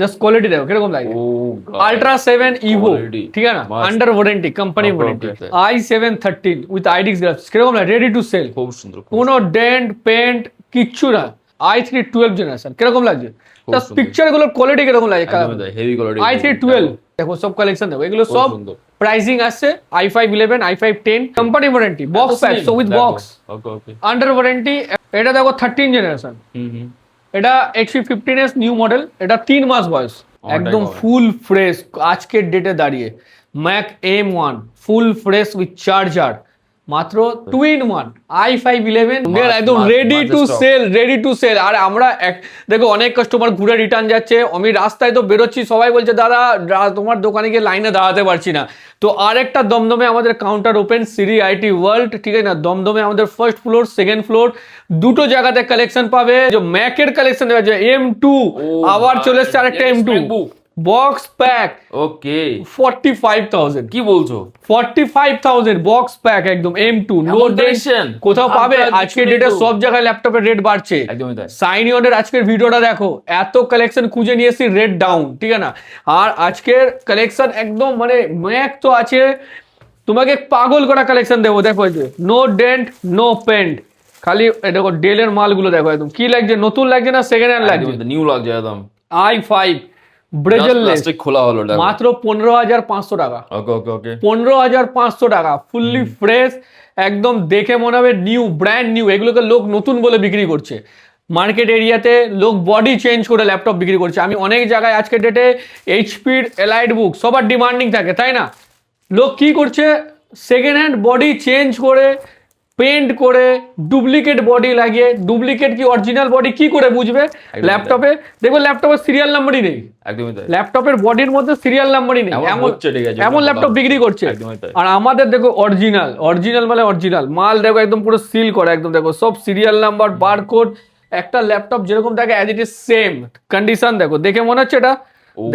Just quality দেখো কিরকম লাগে। আল্ট্রা 7 ইভো, ঠিক আছে না, under warranty, company warranty. i7 13 with আইডিক্স গ্রাফিক্স কিরকম লাগে, রেডি টু সেল, খুব সুন্দর, কোনো ডেন্ট পেন্ট কিচ্ছু না। i3 12 জেনারেশন কিরকম লাগছে, জাস্ট পিকচার গুলোর কোয়ালিটি কিরকম লাগে, হেভি কোয়ালিটি। i3 12 দেখো সব কালেকশন দেখো, এগুলো সব প্রাইসিং আসছে i5 11 i5 10 company warranty, box pack, so with box, okay okay, under warranty. এটা দেখো 13 জেনারেশন, এটা HP 15s নিউ মডেল, এটা 3 মাস বয়স, একদম ফুল ফ্রেশ আজকের ডেটে দাঁড়িয়ে। Mac M1 full fresh with charger, মাত্র 2-in-1 i5 11 একদম ready to sell, ready to sell. আর আমরা দেখো অনেক কাস্টমার ঘুরে রিটার্ন যাচ্ছে, আমি রাস্তায় তো বেরোচ্ছি, সবাই বলছে দাদা তোমার দোকানে গিয়ে লাইনে দাঁড়াতে পারছি না। তো আরেকটা দমদমে আমাদের কাউন্টার ওপেন, সিরি আইটি ওয়ার্ল্ড, ঠিক আছে না, দমদমে আমাদের ফার্স্ট ফ্লোর সেকেন্ড ফ্লোর দুটো জায়গাতে কালেকশন পাবে। যে ম্যাকের কালেকশন দেওয়া যায়, M2 আবার চলে এসছে আরেকটা M2 বক্স প্যাক, ওকে 45,000। কি বলছো, 45,000 বক্স প্যাক একদম M2 নো টেনশন, কোথাও পাবে। আজকের ডেটে সব জায়গায় ল্যাপটপের রেট বাড়ছে, একদমই তাই। সাইনিয়নের আজকের ভিডিওটা দেখো, এত কালেকশন খুঁজে নিয়ে এসেছি, রেট ডাউন, ঠিক আছে না। আর আজকের কালেকশন একদম মানে ম্যাক তো আছে, তোমাকে পাগল করা কালেকশন দেবো। দেখো যে নো ডেন্ট নো পেন্ট, খালি দেখো ডেলের মালগুলো দেখো, একদম কি লাগছে, নতুন লাগছে না সেকেন্ড হ্যান্ড লাগছে, নিউ লাগছে একদম। i5 ব্রেজেললেস খোলা হলো মাত্র 15,500 টাকা, ওকে ওকে ওকে 15,500 টাকা, ফুললি ফ্রেশ একদম, দেখে মনে হবে নিউ, ব্র্যান্ড নিউ। এগুলোকে লোক নতুন বলে বিক্রি করছে, মার্কেট এরিয়াতে লোক বডি চেঞ্জ করে ল্যাপটপ বিক্রি করছে। আমি অনেক জায়গায় আজকের ডেটে এইচপির এলাইট বুক সবার ডিমান্ডিং থাকে, তাই না, লোক কি করছে, সেকেন্ড হ্যান্ড বডি চেঞ্জ করে পেন্ট করে ডুপ্লিকেট বডি লাগিয়ে, ডুপ্লিকেট কি অরিজিনাল বডি কি করে বুঝবে ল্যাপটপে, দেখো ল্যাপটপের সিরিয়াল নাম্বারই নেই, একদমই তাই, ল্যাপটপের বডির মধ্যে সিরিয়াল নাম্বারই নেই, এমন ল্যাপটপ বিক্রি করছে। আর আমাদের দেখো অরিজিনাল, অরিজিনাল মানে অরিজিনাল মাল, দেখো একদম পুরো সিল করা, একদম দেখো সব সিরিয়াল নাম্বার বারকোড, একটা ল্যাপটপ যেরকম থাকে as it is same condition, দেখো দেখে মনে হচ্ছে এটা,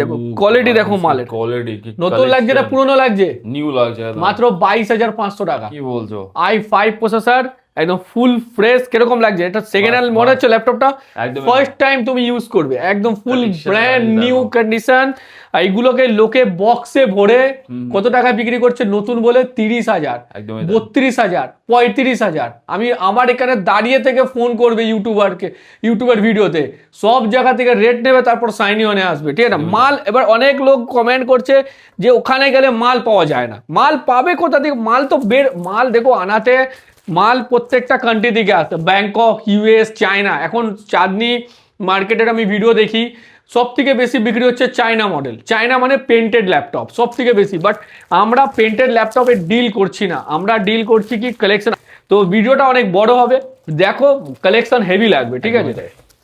দেখো কোয়ালিটি দেখো মালের কোয়ালিটি, নতুন লাগছে না পুরনো লাগছে, নিউ লাগছে মাত্র 22,500 টাকা। কি বলছো, i5 প্রসেসর একদম ফুল ফ্রেশ, কিরকম লাগছে, এটা সেকেন্ড হ্যান্ড মনে হচ্ছে ল্যাপটপটা ফার্স্ট টাইম তুমি ইউজ করবে, একদম ফুল ব্র্যান্ড নিউ কন্ডিশন। এইগুলোকে লোকে বক্সে ভরে কত টাকা বিক্রি করছে নতুন বলে, 30,000 32,000 35,000। আমি আমার এখানে দাঁড়িয়ে থেকে ফোন করবে ইউটিউবার ভিডিওতে, সব জায়গা থেকে রেট নেবে, তারপর সাইনি অনে আসবে, ঠিক আছে। মাল এবার অনেক লোক কমেন্ট করছে যে ওখানে গেলে মাল পাওয়া যায় না, মাল পাবে কোথা থেকে, মাল তো মাল দেখো আনাতে মাল প্রত্যেকটা কান্ট্রি থেকে আসে, ব্যাংকক, ইউএস, চায়না। এখন চাঁদনি মার্কেটের আমি ভিডিও দেখি, সব থেকে বেশি বিক্রি হচ্ছে চায়না মডেল, চায়না মানে পেন্টেড ল্যাপটপ সব থেকে বেশি। বাট আমরা পেন্টেড ল্যাপটপে ডিল করছি না, আমরা ডিল করছি কি কালেকশন। তো ভিডিওটা অনেক বড় হবে, দেখো কালেকশন হেভি লাগবে, ঠিক আছে।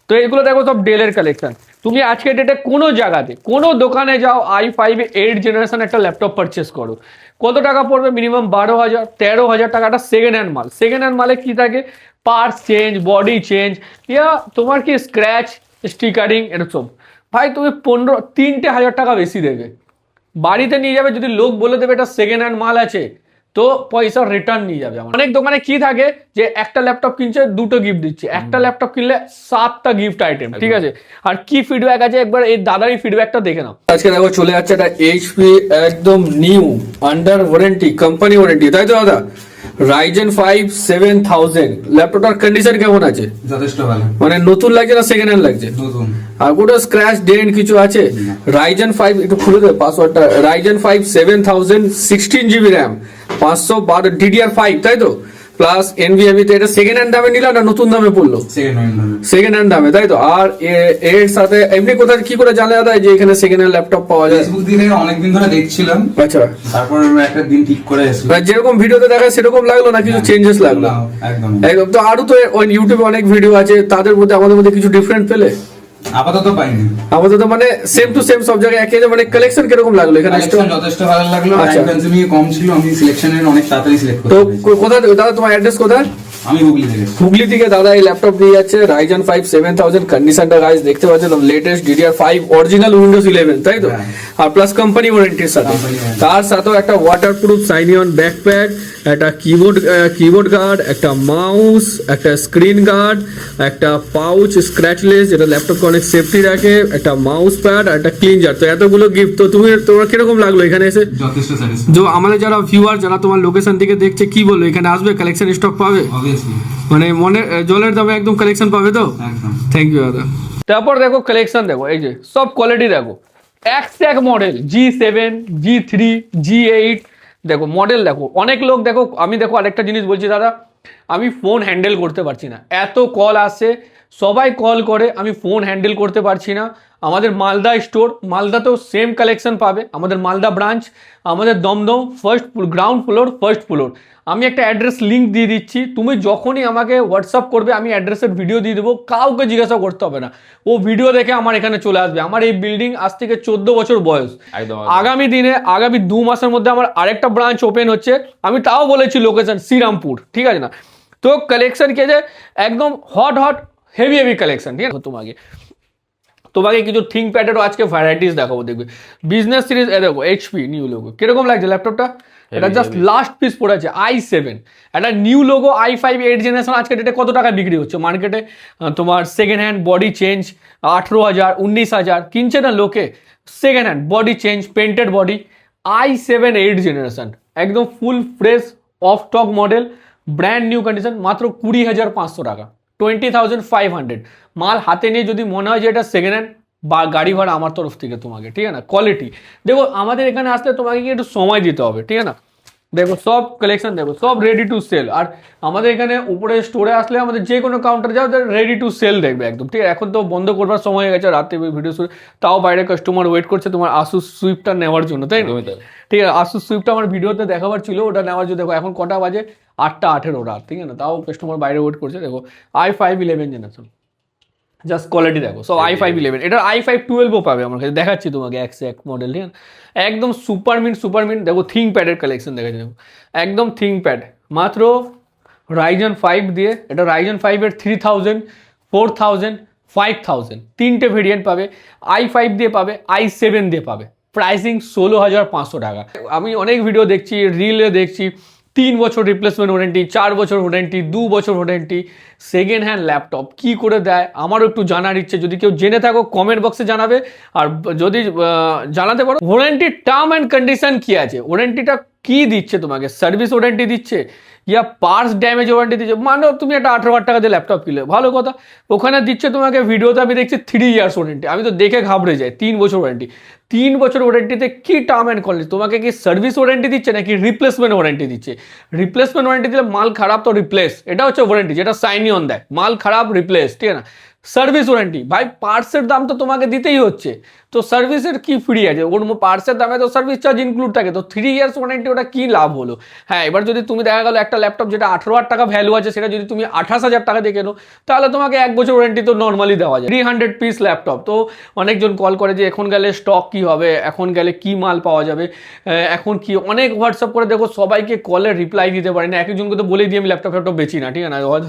তো এগুলো দেখো সব ডেলের কালেকশন। তুমি আজকের ডেটে কোনো জায়গাতে কোনো দোকানে যাও, i5 8 জেনারেশন একটা ল্যাপটপ পারচেস করো, কত টাকা পড়বে, মিনিমাম 12,000 13,000 টাকাটা সেকেন্ড হ্যান্ড মাল। সেকেন্ড হ্যান্ড মালে কি থাকে, পার্টস চেঞ্জ, বডি চেঞ্জ, ইয়া তোমার কি স্ক্র্যাচ স্টিকারিং এরকম, ভাই তুমি 3,000 টাকা বেশি দেবে, বাড়িতে নিয়ে যাবে, যদি লোক বলে দেবে এটা সেকেন্ড হ্যান্ড মাল আছে তো পয়সা রিটার্ন নিয়ে যাবে। অনেক দোকানে কি থাকে যে একটা ল্যাপটপ কিনছে দুটো গিফট দিচ্ছে, একটা ল্যাপটপ কিনলে 7টা গিফট আইটেম, ঠিক আছে। আর কি ফিডব্যাক আছে একবার এই দাদারই ফিডব্যাকটা দেখে নাও। আজকে দেখো চলে যাচ্ছে এটা এইচপি একদম new under warranty, company warranty, তাই তো দাদা। Ryzen 5 7000 ল্যাপটপটার কন্ডিশন কেমন আছে, যথেষ্ট ভালো, মানে নতুন লাগছে না সেকেন্ড হ্যান্ড লাগছে, নতুন। আর কোনো স্ক্র্যাচ ডেন্ট কিছু আছে, Ryzen 5 একটু খুলে দে পাসওয়ার্ডটা, Ryzen 5 7000 16GB RAM 512 DDR5, তাই তো, প্লাস NVMe। তো এটা সেকেন্ড হ্যান্ড দামে নিলা না নতুন দামে পড়লো, সেকেন্ড হ্যান্ড দামে, তাই তো। আর এর সাথে এমনি কোথায় কি করে জানা যায় যে এখানে সেকেন্ড হ্যান্ড ল্যাপটপ পাওয়া যায়? ফেসবুক দিয়ে অনেকদিন ধরে দেখছিলাম, আচ্ছা, তারপর একটা দিন ঠিক করে এসেছি, যেরকম ভিডিওতে দেখায় সেরকম লাগলো না কিছু চেঞ্জেস লাগলো? একদম একদম। তো আরো তো ইউটিউবে অনেক ভিডিও আছে, তাদের মধ্যে আমাদের মধ্যে কিছু ডিফারেন্ট পেলে? আপাতত পাইনি, আপাতত মানে সেম টু সেম সব জায়গায় একই, মানে কালেকশন কিরকম লাগলো এখানে? যথেষ্ট ভালো লাগলো, টাইম কনজিউমিং কম ছিল, আমি সিলেকশনের অনেক তাড়াতাড়ি সিলেক্ট করতে তো পেরেছি। কোথায় দাদা তোমার অ্যাড্রেস কোথায়? আমি হুগলি থেকে এসেছি। হুগলি থেকে দাদা এই ল্যাপটপ দিয়ে যাচ্ছে Ryzen 5 7000 কন্ডিশনটা গাইস দেখতে পাচ্ছেন, লেটেস্ট DDR5 অরিজিনাল উইন্ডোজ 11 তাই তো, হ্যাঁ। আর প্লাস কোম্পানি ওয়ারেন্টির সাথে, Company warranty। তার সাথেও একটা ওয়াটারপ্রুফ সাইনি অন ব্যাকপ্যাক, একটা কিবোর্ড গার্ড, একটা মাউস, একটা স্ক্রিন গার্ড, একটা পাউচ স্ক্র্যাচলেস যেটা ল্যাপটপকে অনেক সেফটি রাখে, একটা মাউস প্যাড আর একটা ক্লিনজার। তো এতগুলো গিফট, তো তোমার কিরকম লাগলো এখানে এসে? যথেষ্ট স্যাটিসফাইড যে আমাদের যারা ভিউয়ার যারা তোমার লোকেশন থেকে দেখছে কি বলবো, এখানে আসবে কালেকশন স্টক পাবে, অবভিয়াসলি, মানে মনে জলের দামে একদম কালেকশন পাবে তো? একদম। থ্যাংক ইউ দাদা। তারপর দেখো কালেকশন দেখো, এই যে সব কোয়ালিটি দেখো, এক মডেল G7 G3 G8 দেখো, মডেল দেখো, অনেক লোক দেখো, আমি দেখো আরেকটা জিনিস বলছি দাদা, আমি ফোন হ্যান্ডেল করতে পারছি না, এত কল আসে, সবাই কল করে, আমি ফোন হ্যান্ডেল করতে পারছি না। আমাদের মালদা স্টোর, মালদাতেও সেম কালেকশন পাবে, আমাদের মালদা ব্রাঞ্চ, আমাদের Dumdum ground floor first floor. আমি একটা অ্যাড্রেস লিঙ্ক দিয়ে দিচ্ছি, তুমি যখনই আমাকে হোয়াটসঅ্যাপ করবে আমি অ্যাড্রেসের ভিডিও দিয়ে দেবো, কাউকে জিজ্ঞাসা করতে হবে না, ও ভিডিও দেখে আমার এখানে চলে আসবে। আমার এই বিল্ডিং আজ থেকে 14 বছর বয়স, একদম আগামী দিনে আগামী 2 মাসের মধ্যে আমার আরেকটা ব্রাঞ্চ ওপেন হচ্ছে, আমি তাও বলেছি লোকেশন শ্রীরামপুর, ঠিক আছে না? তো কালেকশন কে যে একদম হট হেভি কালেকশন, ঠিক আছে? তোমাকে কিছু থিঙ্ক প্যাডেরও আজকে ভ্যারাইটিস দেখাবো, দেখবে বিজনেস সিরিজ, দেখো HP নিউ লোগো, কিরকম লাগছে ল্যাপটপটা? এটা জাস্ট লাস্ট পিস পড়েছে i7, একটা নিউ লোগো i5 8 জেনারেশন, আজকে ডেটে কত টাকা বিক্রি হচ্ছে মার্কেটে? তোমার সেকেন্ড হ্যান্ড বডি চেঞ্জ 18,000 19,000 কিনছে না লোকে, second hand body change painted body, i7 8 generation, একদম full fresh off stock model, brand new condition, মাত্র 20,500 টাকা, 20,500। মাল হাতে নিয়ে যদি মনে হয় যে এটা সেকেন্ড হ্যান্ড, বা গাড়ি ভাড়া আমার তরফ থেকে তোমাকে, ঠিক আছে না? কোয়ালিটি দেখো, আমাদের এখানে আসলে তোমাকে কি একটু সময় দিতে হবে, ঠিক আছে না? দেখো সব কালেকশন দেখো, সব রেডি টু সেল, আর আমাদের এখানে উপরে স্টোরে আসলে আমাদের যে কোনো কাউন্টার যাও রেডি টু সেল দেখবে একদম, ঠিক আছে? এখন তো বন্ধ করবার সময় হয়ে গেছে, রাতে ভিডিও শুরু, তাও বাইরে কাস্টমার ওয়েট করছে তোমার আসুস সুইফটটা নেওয়ার জন্য, তাই না? ঠিক আছে, আসুস সুইফটটা আমার ভিডিওতে দেখাবার ছিল, ওটা নেওয়ার জন্য। দেখো এখন কটা বাজে, 8:18 রাত, ঠিক আছে না? তাও কাস্টমার বাইরে ওয়েট করছে। দেখো i5 11 জেনারেশন, জাস্ট কোয়ালিটি দেখো, সব i5 11, এটা i5 12ও পাবে আমার কাছে, দেখাচ্ছি তোমাকে এক মডেল, ঠিক আছে? একদম সুপার মিন্ট দেখো, থিঙ্ক প্যাডের কালেকশন দেখাচ্ছি দেখো, একদম থিঙ্ক প্যাড, মাত্র Ryzen 5 দিয়ে, এটা Ryzen 5 এর 3000 4000 5000 তিনটে ভেরিয়েন্ট পাবে, i5 দিয়ে পাবে, i7 দিয়ে পাবে, প্রাইসিং 16,500 টাকা। আমি অনেক ভিডিও দেখছি, রিলে দেখছি, 3 বছর রিপ্লেসমেন্ট ওয়ারেন্টি, 4 বছর ওয়ারেন্টি, 2 বছর ওয়ারেন্টি, সেকেন্ড হ্যান্ড ল্যাপটপ কি করে দেয় আমারও একটু জানার ইচ্ছে, যদি কেউ জেনে থাকো কমেন্ট বক্সে জানাবে, আর যদি জানাতে পারো ওয়ারেন্টির টার্ম অ্যান্ড কন্ডিশন কি আছে, ওয়ারেন্টিটা কি দিচ্ছে তোমাকে, সার্ভিস ওয়ারেন্টি দিচ্ছে ইয়া পার্টস ড্যামেজ ওয়ারেন্টি দিচ্ছে, মানে তুমি একটা 18,000 টাকা দিয়ে ল্যাপটপ কিনলে ভালো কথা, ওখানে দিচ্ছে তোমাকে ভিডিওতে আমি দেখছি 3 ইয়ার্স ওয়ারেন্টি, আমি তো দেখে ঘাবড়ে যাই, 3 বছর ওয়ারেন্টি, 3 বছর ওয়ারেন্টিতে কি টার্ম অ্যান্ড কন্ডিশন, তোমাকে কি সার্ভিস ওয়ারেন্টি দিচ্ছে নাকি রিপ্লেসমেন্ট ওয়ারেন্টি দিচ্ছে? রিপ্লেসমেন্ট ওয়ারেন্টি দিলে মাল খারাপ তো রিপ্লেস, এটা হচ্ছে ওয়ারেন্টি যেটা সাইনি অন দেয়, মাল খারাপ রিপ্লেস, ঠিক আছে না? সার্ভিস ওয়ারেন্টি ভাই, পার্টসের দাম তো তোমাকে দিতেই হচ্ছে, তো সার্ভিসের কি ফ্রি আছে? ওর পার্টসের দামে তো সার্ভিস চার্জ ইনক্লুড থাকে, তো 3 ইয়ার্স ওয়ারেন্টি ওটা কি লাভ হলো? হ্যাঁ, এবার যদি তুমি দেখা গেলো একটা ল্যাপটপ যেটা 18,000 টাকা ভ্যালু আছে, সেটা যদি তুমি 28,000 টাকা দিয়ে কেনো, তাহলে তোমাকে 1 বছর ওয়ারেন্টি তো নর্মালি দেওয়া যায়। 300 পিস ল্যাপটপ, তো অনেকজন কল করে যে এখন গেলে স্টক কি হবে, এখন গেলে কি মাল পাওয়া যাবে, এখন কি, অনেক হোয়াটসঅ্যাপ করে দেখো, সবাইকে কলে রিপ্লাই দিতে পারি না, একজনকে তো বলেই দিই আমি ল্যাপটপ বেচি না, ঠিক আছে না? হয়তো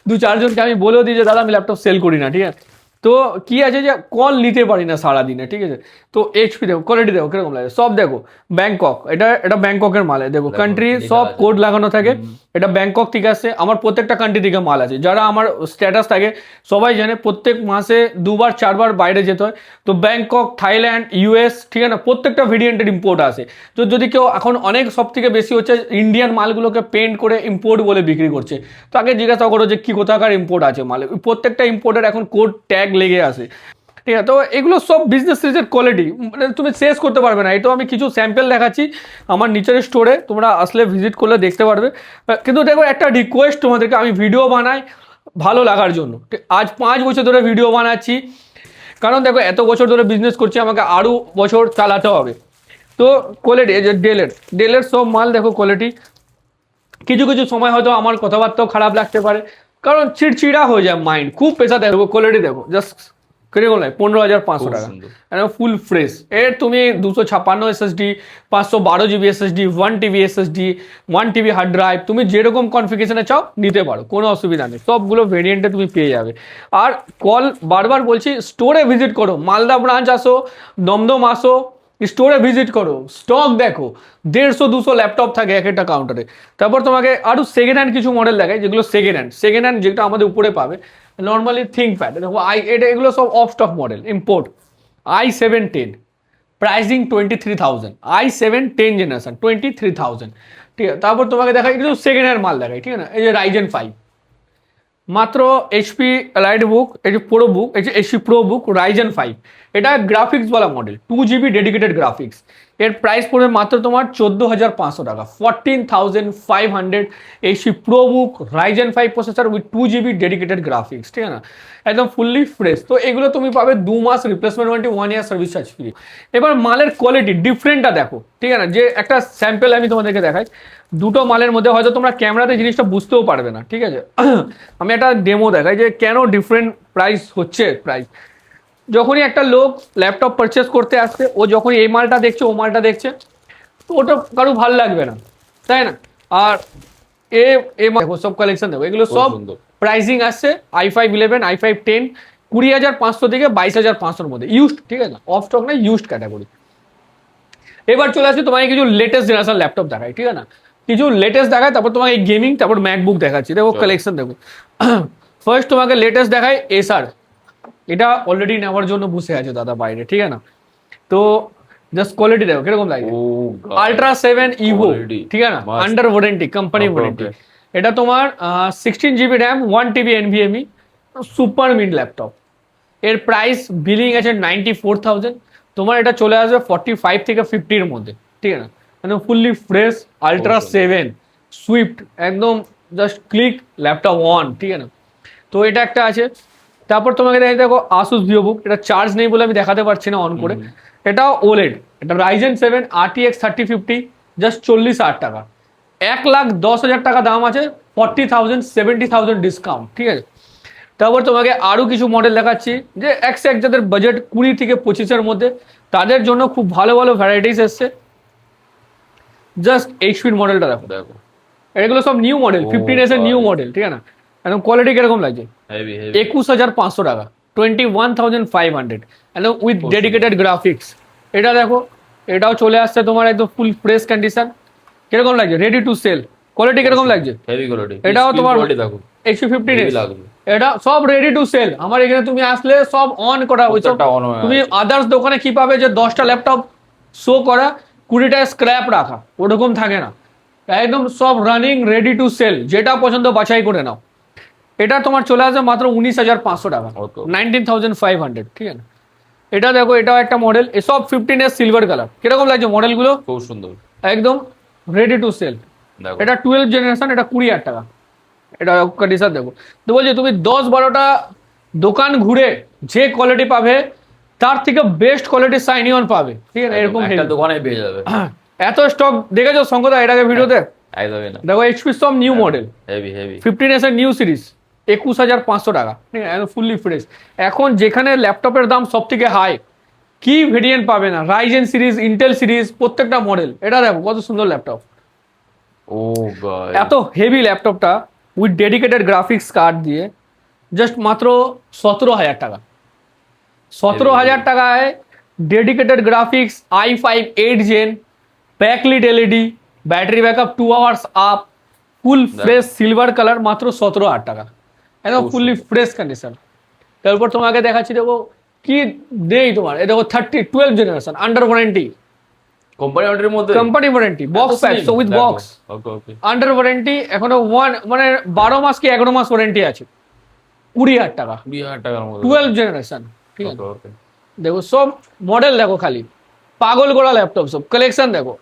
2-4 জনকে আমি বলেও দিই যে দাদা আমি ল্যাপটপ সেল করি না, ঠিক আছে? তো কি আছে যে কল নিতে পারি না সারাদিনে, ঠিক আছে? তো HP দেখো, কোয়ালিটি দেখো কিরকম লাগে, সব দেখো ব্যাংকক, এটা ব্যাংককের মাল, দেখো কান্ট্রি সব কোড লাগানো থাকে, এটা ব্যাংকক থেকে আসছে, আমার প্রত্যেকটা কান্ট্রি থেকে মাল আছে, যারা আমার স্ট্যাটাস থাকে সবাই জানে প্রত্যেক মাসে 2-4 বাইরে যেতে হয়, তো ব্যাংকক, থাইল্যান্ড, US, ঠিক আছে না? প্রত্যেকটা ভেরিয়েন্টের ইম্পোর্ট আসে, তো যদি কেউ এখন অনেক সব থেকে বেশি হচ্ছে ইন্ডিয়ান মালগুলোকে পেন্ট করে ইম্পোর্ট বলে বিক্রি করছে, তো আগে জিজ্ঞাসা করো যে কি কোথাকার ইম্পোর্ট আছে মাল, প্রত্যেকটা ইম্পোর্টের এখন কোড ট্যাগ লেগে আসে, ঠিক আছে? তো এগুলো সব বিজনেস সিরিজের কোয়ালিটি, মানে তুমি শেষ করতে পারবে না। এটা আমি কিছু স্যাম্পল দেখাচ্ছি আমার নিচের স্টোরে, তোমরা আসলে ভিজিট করলে দেখতে পারবে। কিন্তু দেখো একটা রিকোয়েস্ট তোমাদেরকে, আমি ভিডিও বানাই ভালো লাগার জন্য, আজ 5 বছর ধরে ভিডিও বানাচ্ছি, কারণ দেখো এত বছর ধরে বিজনেস করছি, আমাকে আরও বছর চালাতে হবে। তো কোয়ালিটি, এই যে ডেলের সব মাল দেখো কোয়ালিটি, কিছু সময় হয়তো আমার কথাবার্তাও খারাপ লাগতে পারে, কারণ চিড়চিড়া হয়ে যায় মাইন্ড, খুব পেশা দেখো, কোয়ালিটি দেখো, জাস্ট কিরকম লাগে 15,500 খুব টাকা, সুন্দর। Full fresh. এর তুমি 256 SSD, 512 GB SSD, 1 TB SSD, 1 TB hard drive, তুমি যেরকম কনফিগারেশনে চাও নিতে পারো, কোনো অসুবিধা নেই, সবগুলো ভেরিয়েন্টে তুমি পেয়ে যাবে। আর কল বারবার বলছি, স্টোরে ভিজিট করো, মালদা ব্রাঞ্চ আসো, দমদম আসো, স্টোরে ভিজিট করো, স্টক দেখো, 150-200 ল্যাপটপ থাকে এক একটা কাউন্টারে। তারপর তোমাকে আরো সেকেন্ড হ্যান্ড কিছু মডেল দেখায়, যেগুলো সেকেন্ড হ্যান্ড যেটা আমাদের উপরে পাবে নর্মালি থিঙ্কপ্যাড, দেখো এগুলো সব of stock model, import. i7-10 pricing 23,000, i7-10 generation 23,000, ঠিক আছে। তারপর তোমাকে দেখাই কিছু সেকেন্ড হ্যান্ড মাল দেখাই, ঠিক আছে না, এই যে Ryzen 5 মাত্র HP লাইট বুক, এই যে প্রো বুক, এই যে HP প্রো বুক Ryzen 5, এটা গ্রাফিক্স वाला মডেল, 2GB ডেডিকেটেড গ্রাফিক্স। এর প্রাইস পড়বে মাত্র তোমার 14,500 টাকা, 14,500 HP pro book Ryzen 5 processor with 2GB dedicated graphics, ঠিক আছে না, একদম ফুললি ফ্রেশ। তো এগুলো তুমি পাবে 2 মাস replacement warranty, 1 year service charge free. এবার মালের কোয়ালিটি ডিফারেন্টটা দেখো, ঠিক আছে না, যে একটা স্যাম্পল আমি তোমাদেরকে দেখাই, দুটো মালের মধ্যে হয়তো তোমরা ক্যামেরাতে জিনিসটা বুঝতেও পারবে না, ঠিক আছে। আমি একটা ডেমো দেখাই যে কেন ডিফারেন্ট প্রাইস হচ্ছে। প্রাইস যখনই একটা লোক ল্যাপটপ পারচেস করতে আসছে, ও যখন এই মালটা দেখছে ও মালটা দেখছে, তো ওটা কারো ভালো লাগবে না, তাই না। আর দেখো সব কালেকশন দেখো, এগুলো খুব সব সুন্দর। প্রাইসিং আসছে i5-11, i5-10 20,500 থেকে 22,500 মধ্যে ইউজড, ঠিক আছে না, অফ স্টক না, ইউজড ক্যাটাগরি। এবার চলে আসছে তোমাকে কিছু লেটেস্ট জেনারেশন ল্যাপটপ দেখায়, ঠিক আছে না, কিছু লেটেস্ট দেখায়, তারপর তোমাকে গেমিং, তারপর ম্যাকবুক দেখাচ্ছি। দেখো কালেকশন দেখো, ফার্স্ট তোমাকে লেটেস্ট দেখায় এসার, এটা অলরেডি নেওয়ার জন্য বসে আছে দাদা বাইরে, ঠিক আছে না। তো জাস্ট কোয়ালিটি দেখো কিরকম লাগে, ও আল্ট্রা 7 ইভো, Quality, ঠিক আছে না, must. Under warranty, company Okay, warranty. okay. এটা তোমার 16GB RAM, 1 TB NVMe, super mid laptop. এর প্রাইস বিলিং আছে 94,000, তোমার এটা চলে আসবে 45 থেকে 50 এর মধ্যে, ঠিক আছে না, একদম ফুললি ফ্রেশ আল্ট্রা 7 সুইফট, একদম জাস্ট ক্লিক ল্যাপটপ অন, ঠিক আছে না। তো এটা একটা আছে। তারপর তোমাকে দেখো আসুস ভিভোবুক, এটা চার্জ নেই বলে আমি দেখাতে পারছি না অন করে, এটাও ওলেড, এটা Ryzen 7 RTX 3050, জাস্ট 40,000 টাকা, 1,10,000 টাকা দাম আছে, 40,000 70,000 ডিসকাউন্ট, ঠিক আছে। তারপর তোমাকে আরো কিছু মডেল দেখাচ্ছি, যে এক যাদের বাজেট 20 থেকে 25-এর মধ্যে, তাদের জন্য খুব ভালো ভালো ভ্যারাইটিস এসছে। জাস্ট এইচপির মডেলটা দেখো, দেখো এগুলো সব নিউ মডেল, Oh 15s এর নিউ God. মডেল, ঠিক আছে না, একদম কোয়ালিটি কিরকম লাগছে, হেভি হেভি 21,500 টাকা, 21,500, একদম উইথ খুব ডেডিকেটেড গ্রাফিক্স। এটা দেখো, এটাও চলে আসছে তোমার একদম ফুল ফ্রেশ কন্ডিশন, কিরকম লাগছে, রেডি টু সেল, কোয়ালিটি কিরকম লাগছে। হেভি কোয়ালিটি, এটাও তোমার দেখো HP 15s, হেভি লাগবে। এটা সব রেডি টু সেল। আমার এখানে তুমি আসলে সব অন করা হয়েছে, প্রত্যেকটা on হয়ে তুমি আছে। আদার্স দোকানে কি পাবে যে 10টা ল্যাপটপ শো করা, 20টা স্ক্র্যাপ রাখা, ওরকম থাকে না, একদম সব রানিং রেডি টু সেল, যেটা পছন্দ বাছাই করে নাও। এটা তোমার চলে আসবে মাত্র 19,500 টাকা, Okay. 19,500, ঠিক আছে। এটা দেখো, এটাও একটা মডেল, এসব 15s সিলভার কালার, কিরকম লাগছে মডেলগুলো, খুব সুন্দর। একদম রেডি টু সেল। দেখো এটা 12 জেনারেশন, এটা 20,000 টাকা, এটা কন্ডিশন দেখো। তো বলছি তুমি 10-12টা দোকান ঘুরে যে কোয়ালিটি পাবে, তার থেকে বেস্ট কোয়ালিটি সাইনিয়ন পাবে, ঠিক আছে, এরকম একটা heavy। দোকানে পেয়ে যাবে। এত স্টক দেখেছো সঙ্গদা এর আগে ভিডিওতে, একদমই না, দেখো HP সব new model, heavy heavy 15s এর নিউ সিরিজ, 21,500 টাকা, ঠিক আছে, একদম ফুললি ফ্রেশ। এখন যেখানে ল্যাপটপের দাম সব থেকে হাই, কি ভেরিয়েন্ট পাবে না, রাইজেন সিরিজ, ইন্টেল সিরিজ, প্রত্যেকটা মডেল। এটা দেখো কত সুন্দর ল্যাপটপ, ও গাই এত হেভি ল্যাপটপটা উইথ ডেডিকেটেড গ্রাফিক্স কার্ড দিয়ে জাস্ট মাত্র 17,000 টাকা, 17,000 টাকায় dedicated graphics, i5 8 gen, backlit LED, battery backup 2 hours up, full fresh silver colour, মাত্র 17,000 টাকা, একদম ফুললি ফ্রেশ কন্ডিশন। তারপর তোমাকে দেখাচ্ছি, দেখো কি নেই তোমার, এই দেখো 12 জেনারেশন আন্ডার ওয়ারেন্টি, কোম্পানি অর্ডারের মধ্যে company warranty, box pack, so with box, okay okay under warranty, এখনো মানে 12 মাস কি 11 মাস ওয়ারেন্টি আছে, 20,000 টাকা, 20,000 টাকার মধ্যে 12 জেনারেশন, ঠিক আছে। ওকে ওকে দেখো সব মডেল দেখো, খালি পাগল করা ল্যাপটপ, সব কালেকশন দেখো।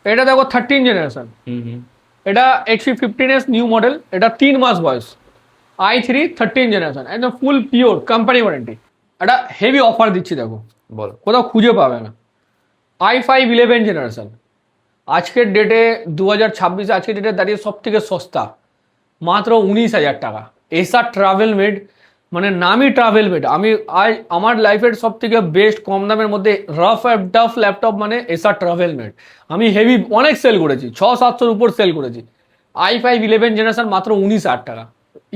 এটা দেখো 13 জেনারেশন, হুম এটা HP 15s নিউ মডেল, এটা 3 মাস বয়স, i3 13 জেনারেশন, একদম ফুল পিওর কোম্পানি ওয়ারেন্টি। একটা হেভি অফার দিচ্ছি দেখো, বলো কোথাও খুঁজে পাবে না, i5-11 জেনারেশন, আজকের ডেটে 2026 আজকের ডেটে দাঁড়িয়ে সব থেকে সস্তা, মাত্র 19,000 টাকা। এসার ট্রাভেল মেড মানে নামি ট্রাভেল মেট। আমি আমার লাইফের সব থেকে বেস্ট কম দামের মধ্যে রাফ অ্যান্ড টাফ ল্যাপটপ মানে এসার ট্রাভেল মেট। আমি হেভি অনেক সেল করেছি, 600-700 উপর সেল করেছি। i5 11 জেনারেশন মাত্র 19,000 টাকা।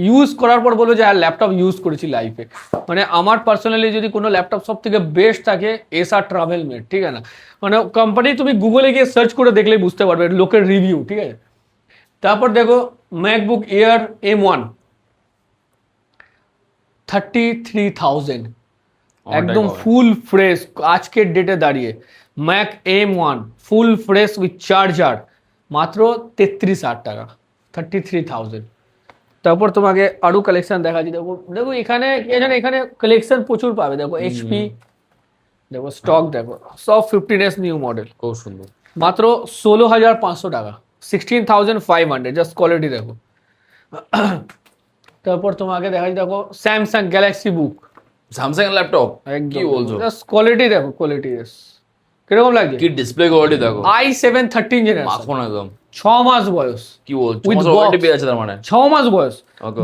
ইউজ করার পর বলবো যে হ্যাঁ ল্যাপটপ ইউজ করেছি লাইফে। মানে আমার পার্সোনালি যদি কোনো ল্যাপটপ সব থেকে বেস্ট থাকে এসার ট্রাভেল মেট, ঠিক আছে না? মানে কোম্পানি তুমি গুগলে গিয়ে সার্চ করে দেখলেই বুঝতে পারবে লোকের রিভিউ, ঠিক আছে? তারপর দেখো ম্যাকবুক এয়ার M1 33,000, একদম ফুল ফ্রেশ আজকের ডেটে দাঁড়িয়ে। Mac M1 full fresh with charger মাত্র 33,000 টাকা, 33,000। তারপর তোমাকে আরো কালেকশন দেখাচ্ছি। দেখো দেখো এখানে এখানে কালেকশন প্রচুর পাবে। দেখো HP, দেখো স্টক, দেখো সব 15s নিউ মডেল, খুব সুন্দর। মাত্র 16,500 টাকা, 16,500, জাস্ট কোয়ালিটি দেখো। তারপর তোমাকে দেখাচ্ছি, দেখো স্যামসাং গ্যালাক্সি বুক, স্যামসাং ল্যাপটপ কি বলছো? জাস্ট কোয়ালিটি দেখো, কোয়ালিটি কিরকম লাগছে? কি ডিসপ্লে কোয়ালিটি দেখো। i7 13 জেনারেশন, মাখন একদম 6 মাস বয়স। কি বলছো? With তোমার ওয়ারেন্টি পেয়ে আছে তার মানে? 6 মাস বয়স,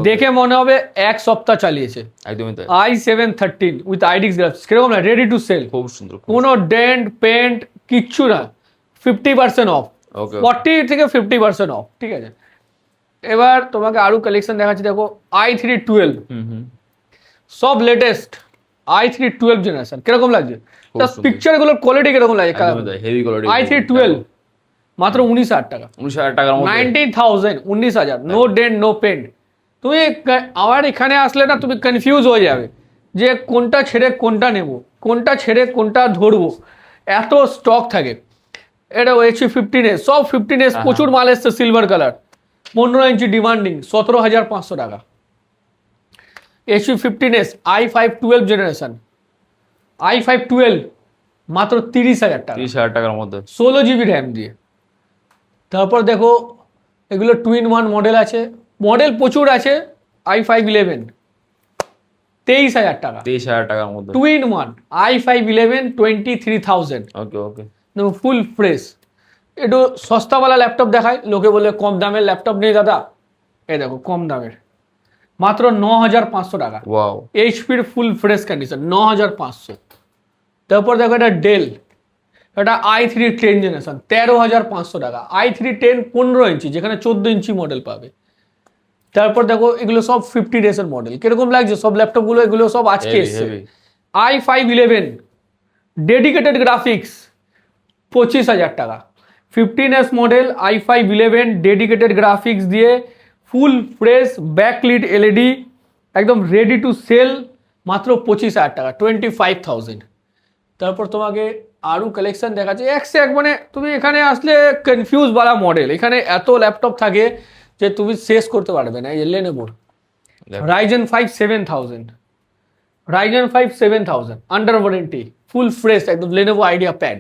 দেখে মনে হবে 1 সপ্তাহ চালিয়েছে। একদমই তাই। i7 13 উইথ IDX গ্রাফিক্স, কিরকম লাগে? রেডি টু সেল, খুব সুন্দর। কোনো ডেন্ট পেন্ট কিচ্ছু না, 50% অফ, ওকে 40 থেকে 50% অফ, ঠিক আছে? এবার তোমাকে আরো কালেকশন দেখাচ্ছি। দেখো i3 12, সব লেটেস্ট i3 12 জেনারেশন, কিরকম লাগছে? জাস্ট পিকচার গুলোর কোয়ালিটি কিরকম লাগে? একদমই তাই, হেভি কোয়ালিটি। i3 12 মাত্র 19,000 টাকা, 19,000 টাকার মধ্যে 19,000, 19,000, নো ডেন্ট নো পেন্ট। তুমি আবার এখানে আসলে না তুমি কনফিউজ হয়ে যাবে যে কোনটা ছেড়ে কোনটা নেব, কোনটা ছেড়ে কোনটা ধরবো, এত স্টক থাকে। এটা HP 15s, সব 15s প্রচুর মাল এসছে সিলভার কালার, 15 ইঞ্চি ডিমান্ডিং, 17,500 টাকা। HP 15s i5 12 generation, i5 12 মাত্র 30,000 টাকা, 30,000 টাকার মধ্যে 16 জিবি র্যাম দিয়ে। তারপর দেখো এগুলো 2-in-1 মডেল আছে, মডেল প্রচুর আছে। i5 11 23,000 টাকা, 23,000 টাকার মধ্যে 2-in-1 i5 11 23,000, ওকে ওকে ফুল ফ্রেশ। একটু সস্তাওয়ালা ল্যাপটপ দেখায়, লোকে বলে কম দামের ল্যাপটপ নেই দাদা, এই দেখো কম দামের মাত্র 9,500 টাকা, ওয়াও এইচপির ফুল ফ্রেশ কন্ডিশন 9,500। তারপর দেখো এটা ডেল, এটা i3 10 জেনারেশন, 13,500 টাকা, i3 10 15 ইঞ্চি, যেখানে 14 ইঞ্চি মডেল পাবে। তারপর দেখো এগুলো সব 50 ডেজ এর মডেল, কিরকম লাগছে সব ল্যাপটপ গুলো? এগুলো সব আজকে এসছে। i5 11 ডেডিকেটেড গ্রাফিক্স 25,000 টাকা, 15s model i5 11 dedicated graphics দিয়ে ফুল ফ্রেশ ব্যাকলিট এলইডি, একদম রেডি টু সেল, মাত্র 25,000 টাকা, 25,000। তারপর তোমাকে আরো কালেকশন দেখাচ্ছে এক সে এক, মানে তুমি এখানে আসলে কনফিউজ বালা মডেল। এখানে এত ল্যাপটপ থাকে যে তুমি শেষ করতে পারবে না। এই লেনোভোর Ryzen 5 7000, Ryzen 5 7000 under warranty, full fresh একদম লেনোভো আইডিয়া প্যাড।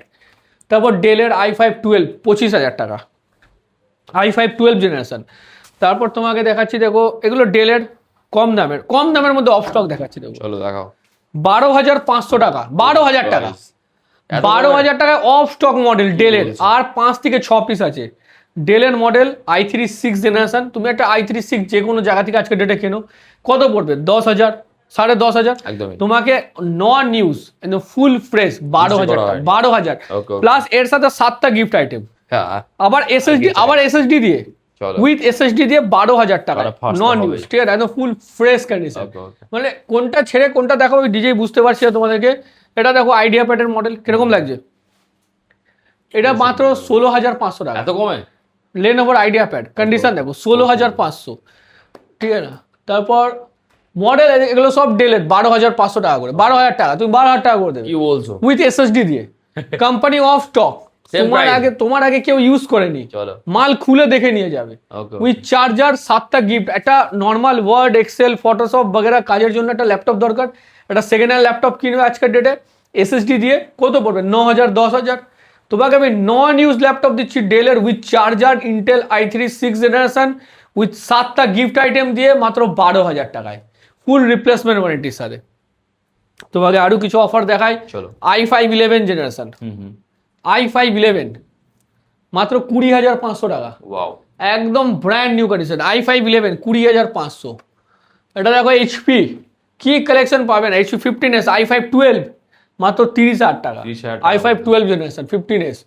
তারপর ডেলের i5 12 25,000 টাকা, i5 12 জেনারেশন। তারপর তোমাকে দেখাচ্ছি, দেখো এগুলো ডেলের কম দামের মধ্যে অফ স্টক দেখাচ্ছি। দেখো চলো দেখাও। 12,500 টাকা, 12,000 টাকা, 12,000 টাকায় অফ স্টক মডেল ডেলের, আর 5 থেকে 6 পিস আছে। ডেলের মডেল i3 6 জেনারেশন, তুমি একটা i3 6 যে কোনো জায়গা থেকে আজকে ডেটে কেনো, কত পড়বে? 10,000, 10,500। একদমই তোমাকে নন ইউজ ফুল ফ্রেশ 12,000 টাকা, 12,000 প্লাস এর সাথে 7টা গিফট আইটেম, হ্যাঁ আবার এসএসডি দিয়ে, উইথ এসএসডি দিয়ে 12,000 টাকা নন ইউজ, ঠিক আছে? একদম ফুল ফ্রেশ কন্ডিশন। মানে কোনটা ছেড়ে কোনটা দেখো আমি নিজেই বুঝতে পারছি না তোমাদেরকে। এটা দেখো আইডিয়া প্যাডের মডেল, কিরকম লাগছে? এটা মাত্র 16,500 টাকা, এত কমে? লেনোভোর আইডিয়া প্যাড, কন্ডিশন দেখো 16,500, ঠিক আছে না? তারপর মডেল এগুলো সব ডেলের 12,500 টাকা করে, 12,000 টাকা, তুমি 12,000 টাকা করে দেবে কি বলছো? উইথ এসএসডি দিয়ে, কোম্পানি অফ স্টক, তোমার আগে কেউ ইউজ করেনি, চলো মাল খুলে দেখে নিয়ে যাবে, উইথ চার্জার, 7টা গিফট। একটা নর্মাল ওয়ার্ড এক্সেল ফটোশপ বগেরা কাজের জন্য একটা ল্যাপটপ দরকার, একটা সেকেন্ড হ্যান্ড ল্যাপটপ কিনবে আজকের ডেটে এসএসডি দিয়ে, কত পড়বে? 9,000 10,000। তোমাকে আমি নন ইউজ ল্যাপটপ দিচ্ছি ডেলের with charger, Intel i3 6 generation with 7টা গিফট আইটেম দিয়ে মাত্র 12,000 টাকায়, ফুল রিপ্লেসমেন্ট ওয়ারেন্টির সাথে। তোমাকে আরো কিছু অফার দেখাই। চলো i5 11 জেনারেশন, i5 11 মাত্র 20,500 টাকা, ওয়াও একদম ব্র্যান্ড নিউ কন্ডিশন। i5 11 20,500। এটা দেখো HP কি কালেকশন পাবেন এইচ 15s i5 12 মাত্র 30,000 টাকা 30,000 i5 12 generation 15s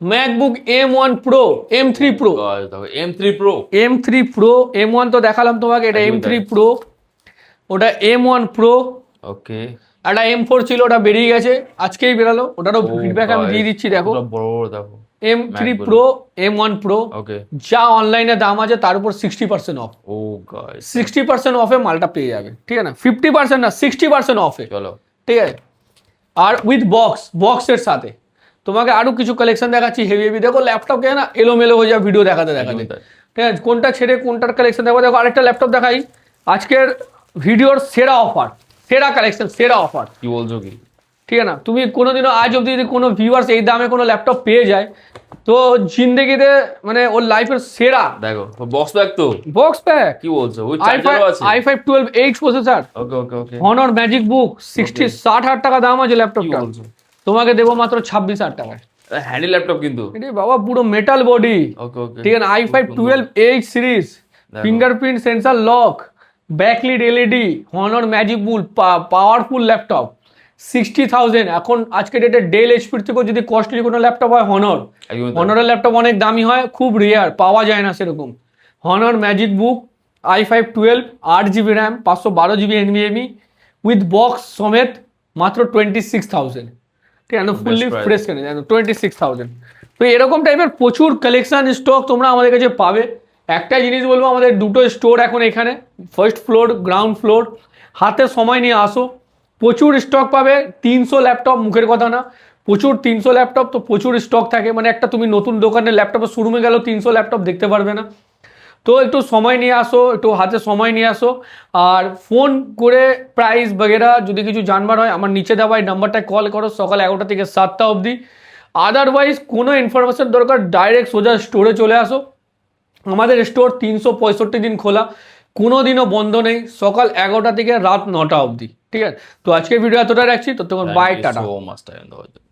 MacBook M1 Pro M3 Pro দেখো M3 Pro M3 Pro M1 তো দেখালাম তোমাকে, এটা একদমই M3 তাই। Pro, ওটা M1 Pro, ওকে একটা M4 ছিল ওটা বেরিয়ে গেছে আজকেই বেরালো, ওটারও ফিডব্যাক আমি দিয়ে দিচ্ছি দেখো। বড় বড় দেখো M3 MacBook। Pro M1 Pro ওকে যা অনলাইনে দাম আছে তার উপর 60% অফ, ও গাইস 60% অফে মালটা পেয়ে যাবে, ঠিক আছে না, 50% না 60% অফে, চলো ঠিক আছে। আর উইথ বক্সের সাথে তোমাকে আরো কিছু কালেকশন দেখাচ্ছি হেভি হেভি। দেখো ল্যাপটপ কে না এলোমেলো হয়ে যাবে ভিডিও দেখাতে দেখাতে, একদমই তাই। ঠিক আছে, কোনটা ছেড়ে কোনটার কালেকশন দেখো। দেখো আরেকটা ল্যাপটপ দেখাই, আজকের ভিডিওর সেরা অফার, সেরা কালেকশন, সেরা অফার, কি বলছো কি ঠিক আছে না। তুমি কোনোদিনও আজ অব্দি যদি কোনো ভিউয়ার্স এই দামে কোনো ল্যাপটপ পেয়ে যায় তো জিন্দেগিতে মানে ওর লাইফের সেরা। দেখো বক্স ব্যাগ তো বক্স প্যাক কি বলছো ওই চার্জারও আছে i5 12 H প্রসেসর, ওকে ওকে ওকে হনর ম্যাজিক বুক 60-60,000 টাকা দাম আছে কি ল্যাপটপটা, বলছো তোমাকে দেবো মাত্র 26,000 টাকায়। হ্যান্ডি ল্যাপটপ কিন্তু এটি বাবা পুরো মেটাল বডি, ওকে ওকে ঠিক আছে, i5 12 H series, fingerprint sensor lock, backlit LED, Honor magic বুক, পাওয়ারফুল ল্যাপটপ 60,000। এখন আজকে ডেটে ডেল এইচপির থেকেও যদি কস্টলি কোনো ল্যাপটপ হয় হনর, একদমই তাই। হনরের ল্যাপটপ অনেক দামি হয়, খুব রেয়ার, পাওয়া যায় না সেরকম। Honor magic book i5 12 8GB RAM 512GB NVMe with box সমেত মাত্র 26,000, ঠিক আছে, ফুললি price। ফ্রেশ কেনে 26,000। তো এরকম টাইপের প্রচুর কালেকশন স্টক তোমরা আমাদের কাছে পাবে। একটা জিনিস বলবো, আমাদের দুটো স্টোর এখন এখানে, ফার্স্ট ফ্লোর গ্রাউন্ড ফ্লোর, হাতে সময় নিয়ে আসো, প্রচুর স্টক পাবে। 300 ল্যাপটপ মুখের কথা না, প্রচুর 300 ল্যাপটপ তো প্রচুর স্টক থাকে, মানে একটা তুমি নতুন দোকানের ল্যাপটপের শোরুমে গেলেও 300 ল্যাপটপ দেখতে পারবে না। তো একটু সময় নিয়ে আসো, একটু হাতে সময় নিয়ে আসো, আর ফোন করে প্রাইস বগেরা যদি কিছু জানবার হয় আমার নিচে দেওয়া এই নাম্বারটায় কল করো সকাল 11টা থেকে 7টা অবধি। আদারওয়াইজ কোনো ইনফরমেশন দরকার ডাইরেক্ট সোজা স্টোরে চলে আসো। আমাদের স্টোর 365 দিন খোলা, কোনো দিনও বন্ধ নেই, সকাল 11টা থেকে রাত 9টা অবধি, ঠিক আছে। তো আজকের ভিডিও এতটা রাখছি, তো তোমার bye tata. So much time দেওয়ার জন্য।